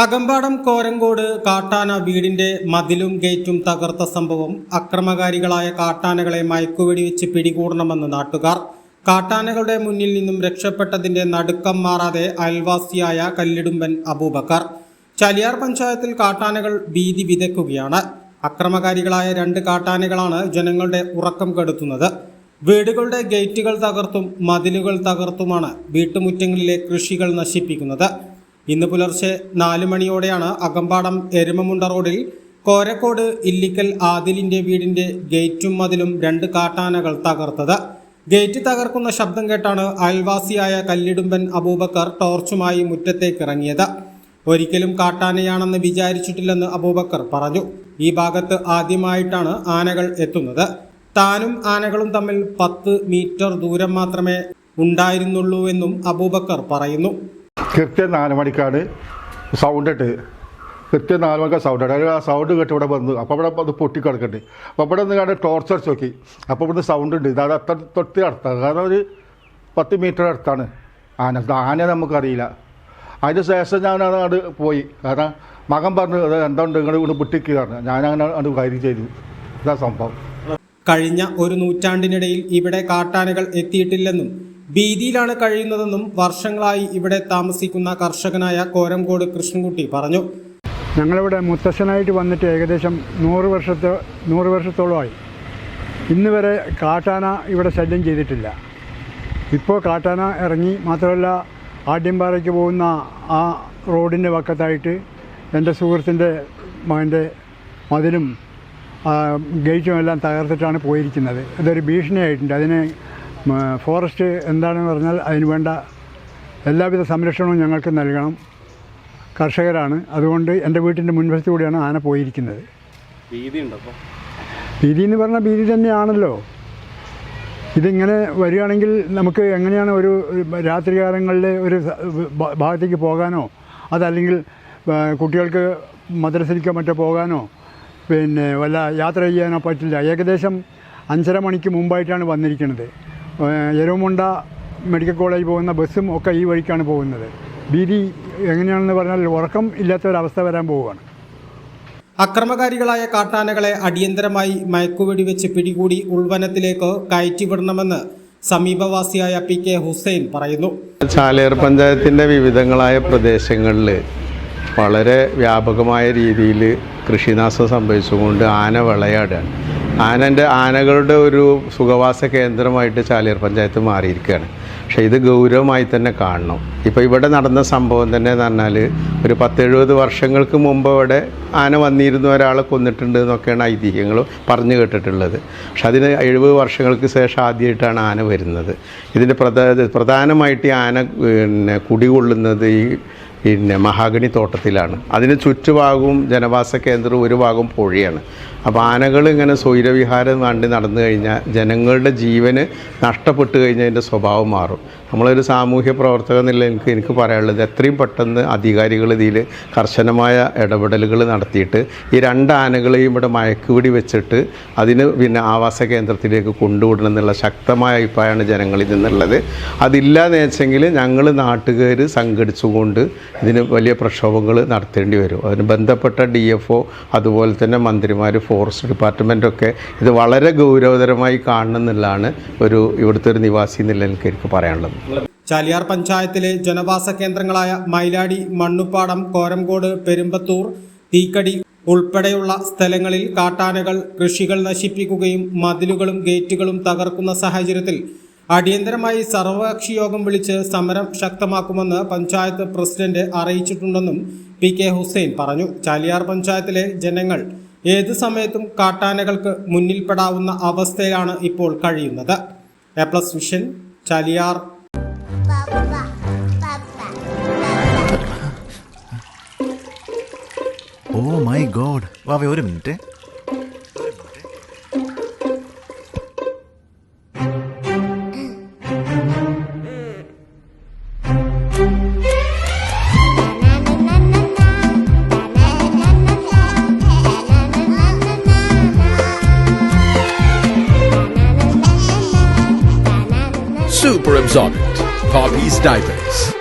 അകമ്പാടം കോരങ്കോട് കാട്ടാന വീടിന്റെ മതിലും ഗേറ്റും തകർത്ത സംഭവം അക്രമകാരികളായ കാട്ടാനകളെ മയക്കുവെടിവെച്ച് പിടികൂടണമെന്ന് നാട്ടുകാർ. കാട്ടാനകളുടെ മുന്നിൽ നിന്നും രക്ഷപ്പെട്ടതിന്റെ നടുക്കം മാറാതെ അയൽവാസിയായ കല്ലിടുമ്പൻ അബൂബക്കർ. ചാലിയാർ പഞ്ചായത്തിൽ കാട്ടാനകൾ ഭീതി വിതയ്ക്കുകയാണ്. അക്രമകാരികളായ 2 കാട്ടാനകളാണ് ജനങ്ങളുടെ ഉറക്കം കെടുത്തുന്നത്. വീടുകളുടെ ഗേറ്റുകൾ തകർത്തും മതിലുകൾ തകർത്തുമാണ് വീട്ടുമുറ്റങ്ങളിലെ കൃഷികൾ നശിപ്പിക്കുന്നത്. ഇന്ന് പുലർച്ചെ 4 മണിയോടെയാണ് അകമ്പാടം എരുമമുണ്ട റോഡിൽ കോരക്കോട് ഇല്ലിക്കൽ ആദിലിന്റെ വീടിന്റെ ഗേറ്റും മതിലും 2 കാട്ടാനകൾ തകർത്തത്. ഗേറ്റ് തകർക്കുന്ന ശബ്ദം കേട്ടാണ് അയൽവാസിയായ കല്ലിടുമ്പൻ അബൂബക്കർ ടോർച്ചുമായി മുറ്റത്തേക്കിറങ്ങിയത്. ഒരിക്കലും കാട്ടാനയാണെന്ന് വിചാരിച്ചിട്ടില്ലെന്ന് അബൂബക്കർ പറഞ്ഞു. ഈ ഭാഗത്ത് ആദ്യമായിട്ടാണ് ആനകൾ എത്തുന്നത്. താനും ആനകളും തമ്മിൽ 10 മീറ്റർ ദൂരം മാത്രമേ ഉണ്ടായിരുന്നുള്ളൂ എന്നും അബൂബക്കർ പറയുന്നു. കൃത്യം 4 മണിക്കാണ് സൗണ്ട് ഇട്ട്. കൃത്യം 4 മണിക്കാണ് സൗണ്ട് ഇട്ട്. ആ സൗണ്ട് കേട്ട് ഇവിടെ വന്നു. അപ്പോൾ ഇവിടെ അത് പൊട്ടിക്കിടക്കുന്നുണ്ട്. അപ്പോൾ ഇവിടെ നിന്ന് കണ്ട് ടോർച്ച് അടിച്ച് നോക്കി. അപ്പോൾ ഇവിടുന്ന് സൗണ്ട് ഉണ്ട്. ഇത് അത്ര തൊട്ട് അടുത്താണ്. കാരണം ഒരു 10 മീറ്റർ അടുത്താണ് ആന നമുക്കറിയില്ല. അതിന് ശേഷം ഞാനത് അവിടെ പോയി. കാരണം മകൻ പറഞ്ഞു എന്തുണ്ട് നിങ്ങൾ ഇവിടെ പൊട്ടിക്കുകയാണ്. ഞാനങ്ങനെ അത് കാര്യം ചെയ്തു. ഇതാ സംഭവം. കഴിഞ്ഞ ഒരു നൂറ്റാണ്ടിനിടയിൽ ഇവിടെ കാട്ടാനകൾ എത്തിയിട്ടില്ലെന്നും ഭീതിയിലാണ് കഴിയുന്നതെന്നും വർഷങ്ങളായി ഇവിടെ താമസിക്കുന്ന കർഷകനായ കോരംകോട് കൃഷ്ണൻകുട്ടി പറഞ്ഞു. ഞങ്ങളിവിടെ മുത്തശ്ശനായിട്ട് വന്നിട്ട് ഏകദേശം 100 വർഷത്തോളമായി. ഇന്ന് വരെ കാട്ടാന ഇവിടെ ശല്യം ചെയ്തിട്ടില്ല. ഇപ്പോൾ കാട്ടാന ഇറങ്ങി. മാത്രമല്ല ആദ്യംപാറയ്ക്ക് പോകുന്ന ആ റോഡിൻ്റെ വക്കത്തായിട്ട് എൻ്റെ സുഹൃത്തിൻ്റെ മകൻ്റെ മതിലും ഗേറ്റും എല്ലാം തകർത്തിട്ടാണ് പോയിരിക്കുന്നത്. ഇതൊരു ഭീഷണിയായിട്ടുണ്ട്. അതിന് ഫോറസ്റ്റ് എന്താണെന്ന് പറഞ്ഞാൽ അതിന് വേണ്ട എല്ലാവിധ സംരക്ഷണവും ഞങ്ങൾക്ക് നൽകണം. കർഷകരാണ്. അതുകൊണ്ട് എൻ്റെ വീട്ടിൻ്റെ മുൻവശത്തു കൂടിയാണ് ആന പോയിരിക്കുന്നത്. ഭീതി എന്ന് പറഞ്ഞാൽ ഭീതി തന്നെയാണല്ലോ. ഇതിങ്ങനെ വരികയാണെങ്കിൽ നമുക്ക് എങ്ങനെയാണ് ഒരു രാത്രികാലങ്ങളിൽ ഒരു ഭാഗത്തേക്ക് പോകാനോ അതല്ലെങ്കിൽ കുട്ടികൾക്ക് മദ്രസയിലേക്കോ മറ്റോ പോകാനോ പിന്നെ വല്ല യാത്ര ചെയ്യാനോ പറ്റില്ല. ഏകദേശം 5:30 മണിക്ക് മുമ്പായിട്ടാണ് വന്നിരിക്കുന്നത്. എരുമമുണ്ട മെഡിക്കൽ കോളേജ് പോകുന്ന ബസ്സും ഒക്കെ ഈ വഴിക്കാണ് പോകുന്നത്. ഭീതി എങ്ങനെയാണെന്ന് പറഞ്ഞാൽ ഉറക്കം ഇല്ലാത്തൊരവസ്ഥ വരാൻ പോവുകയാണ്. അക്രമകാരികളായ കാട്ടാനകളെ അടിയന്തരമായി മയക്കുവെടിവെച്ച് പിടികൂടി ഉൾവനത്തിലേക്ക് കയറ്റിവിടണമെന്ന് സമീപവാസിയായ PK ഹുസൈൻ പറയുന്നു. ചാലിയാർ പഞ്ചായത്തിൻ്റെ വിവിധങ്ങളായ പ്രദേശങ്ങളിൽ വളരെ വ്യാപകമായ രീതിയിൽ കൃഷിനാശം സംഭവിച്ചുകൊണ്ട് ആന വിളയാടുകയാണ്. ആനകളുടെ ഒരു സുഖവാസ കേന്ദ്രമായിട്ട് ചാലിയാർ പഞ്ചായത്ത് മാറിയിരിക്കുകയാണ്. പക്ഷേ ഇത് ഗൗരവമായി തന്നെ കാണണം. ഇപ്പോൾ ഇവിടെ നടന്ന സംഭവം തന്നെ എന്ന് പറഞ്ഞാൽ ഒരു 10-70 വർഷങ്ങൾക്ക് മുമ്പ് ഇവിടെ ആന വന്നിരുന്നു, ഒരാളെ കൊന്നിട്ടുണ്ട് എന്നൊക്കെയാണ് ഐതിഹ്യങ്ങൾ പറഞ്ഞു കേട്ടിട്ടുള്ളത്. പക്ഷെ അതിന് 70 വർഷങ്ങൾക്ക് ശേഷം ആദ്യമായിട്ടാണ് ആന വരുന്നത്. ഇതിൻ്റെ പ്രധാനമായിട്ട് ഈ ആന കുടികൊള്ളുന്നത് ഈ മഹാഗണി തോട്ടത്തിലാണ്. അതിന് ചുറ്റുഭാഗവും ജനവാസ കേന്ദ്രവും ഒരു ഭാഗം പുഴയാണ്. അപ്പോൾ ആനകൾ ഇങ്ങനെ സ്വൈരവിഹാരം കണ്ട് നടന്നു കഴിഞ്ഞാൽ ജനങ്ങളുടെ ജീവന് നഷ്ടപ്പെട്ട് കഴിഞ്ഞാൽ അതിൻ്റെ സ്വഭാവം മാറും. നമ്മളൊരു സാമൂഹ്യ പ്രവർത്തക എന്നുള്ള എനിക്ക് പറയാനുള്ളത് എത്രയും പെട്ടെന്ന് അധികാരികൾ ഇതിൽ കർശനമായ ഇടപെടലുകൾ നടത്തിയിട്ട് ഈ 2 ആനകളെയും ഇവിടെ മയക്കുപിടി വെച്ചിട്ട് അതിന് ആവാസ കേന്ദ്രത്തിലേക്ക് കൊണ്ടുവിടണം എന്നുള്ള ശക്തമായ അഭിപ്രായമാണ് ജനങ്ങളിൽ നിന്നുള്ളത്. അതില്ലാന്ന് വെച്ചെങ്കിൽ ഞങ്ങൾ നാട്ടുകാർ സംഘടിച്ചുകൊണ്ട് ഇതിന് വലിയ പ്രക്ഷോഭങ്ങൾ നടത്തേണ്ടി വരും. അതിന് ബന്ധപ്പെട്ട DFO അതുപോലെ തന്നെ മന്ത്രിമാർ, ഫോറസ്റ്റ് ഡിപ്പാർട്ട്മെൻറ്റൊക്കെ ഇത് വളരെ ഗൗരവതരമായി കാണണമെന്നുള്ളതാണ് ഇവിടുത്തെ ഒരു നിവാസി എന്നുള്ള എനിക്ക് പറയാനുള്ളത്. ചാലിയാർ പഞ്ചായത്തിലെ ജനവാസ കേന്ദ്രങ്ങളായ മൈലാടി, മണ്ണുപ്പാടം, കോരംകോട്, പെരുമ്പത്തൂർ, തീക്കടി ഉൾപ്പെടെയുള്ള സ്ഥലങ്ങളിൽ കാട്ടാനകൾ കൃഷികൾ നശിപ്പിക്കുകയും മതിലുകളും ഗേറ്റുകളും തകർക്കുന്ന സാഹചര്യത്തിൽ അടിയന്തരമായി സർവകക്ഷി യോഗം വിളിച്ച് സമരം ശക്തമാക്കുമെന്ന് പഞ്ചായത്ത് പ്രസിഡന്റ് അറിയിച്ചിട്ടുണ്ടെന്നും PK ഹുസൈൻ പറഞ്ഞു. ചാലിയാർ പഞ്ചായത്തിലെ ജനങ്ങൾ ഏത് സമയത്തും കാട്ടാനകൾക്ക് മുന്നിൽപ്പെടാവുന്ന അവസ്ഥയിലാണ് ഇപ്പോൾ കഴിയുന്നത്. A+ vision, Chaliyar. Oh my god. വാവേ ഒരു minute. Super absorbent Poppy's diapers.